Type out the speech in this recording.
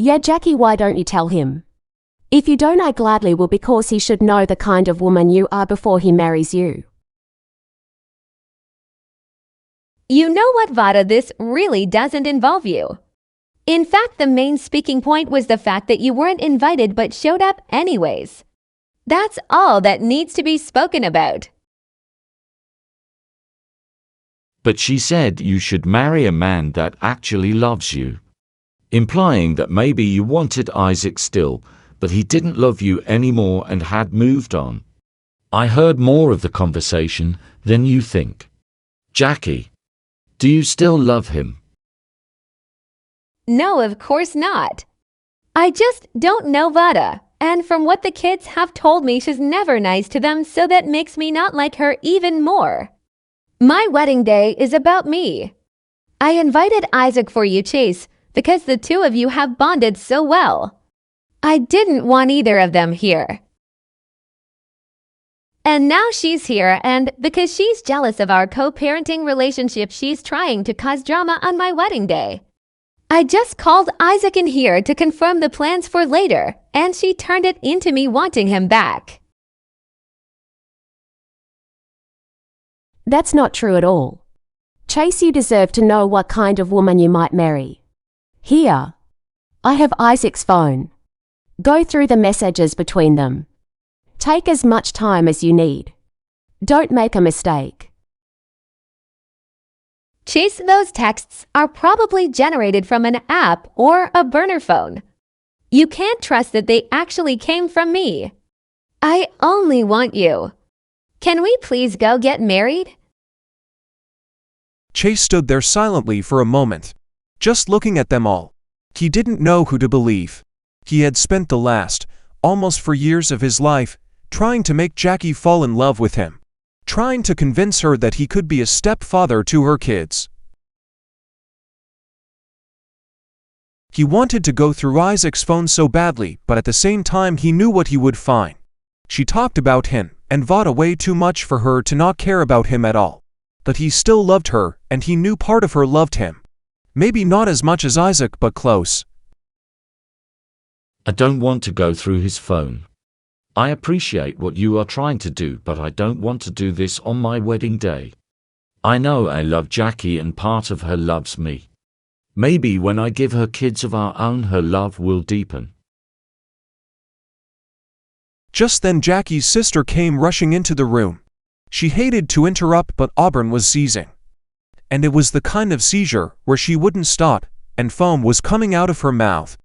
Yeah, Jackie, why don't you tell him? If you don't, I gladly will, because he should know the kind of woman you are before he marries you. You know what, Vada, this really doesn't involve you. In fact, the main speaking point was the fact that you weren't invited but showed up anyways. That's all that needs to be spoken about. But she said you should marry a man that actually loves you, implying that maybe you wanted Isaac still, but he didn't love you anymore and had moved on. I heard more of the conversation than you think. Jackie, do you still love him? No, of course not. I just don't know Vada, and from what the kids have told me, she's never nice to them, so that makes me not like her even more. My wedding day is about me. I invited Isaac for you, Chase, because the two of you have bonded so well. I didn't want either of them here. And now she's here, and because she's jealous of our co-parenting relationship, she's trying to cause drama on my wedding day. I just called Isaac in here to confirm the plans for later, and she turned it into me wanting him back. That's not true at all. Chase, you deserve to know what kind of woman you might marry. Here, I have Isaac's phone. Go through the messages between them. Take as much time as you need. Don't make a mistake. Chase, those texts are probably generated from an app or a burner phone. You can't trust that they actually came from me. I only want you. Can we please go get married? Chase stood there silently for a moment, just looking at them all. He didn't know who to believe. He had spent the last, almost 4 years of his life, trying to make Jackie fall in love with him, trying to convince her that he could be a stepfather to her kids. He wanted to go through Isaac's phone so badly, but at the same time he knew what he would find. She talked about him and Vada way too much for her to not care about him at all. But he still loved her, and he knew part of her loved him. Maybe not as much as Isaac, but close. I don't want to go through his phone. I appreciate what you are trying to do, but I don't want to do this on my wedding day. I know I love Jackie and part of her loves me. Maybe when I give her kids of our own, her love will deepen. Just then Jackie's sister came rushing into the room. She hated to interrupt, but Auburn was seizing. And it was the kind of seizure where she wouldn't stop, and foam was coming out of her mouth.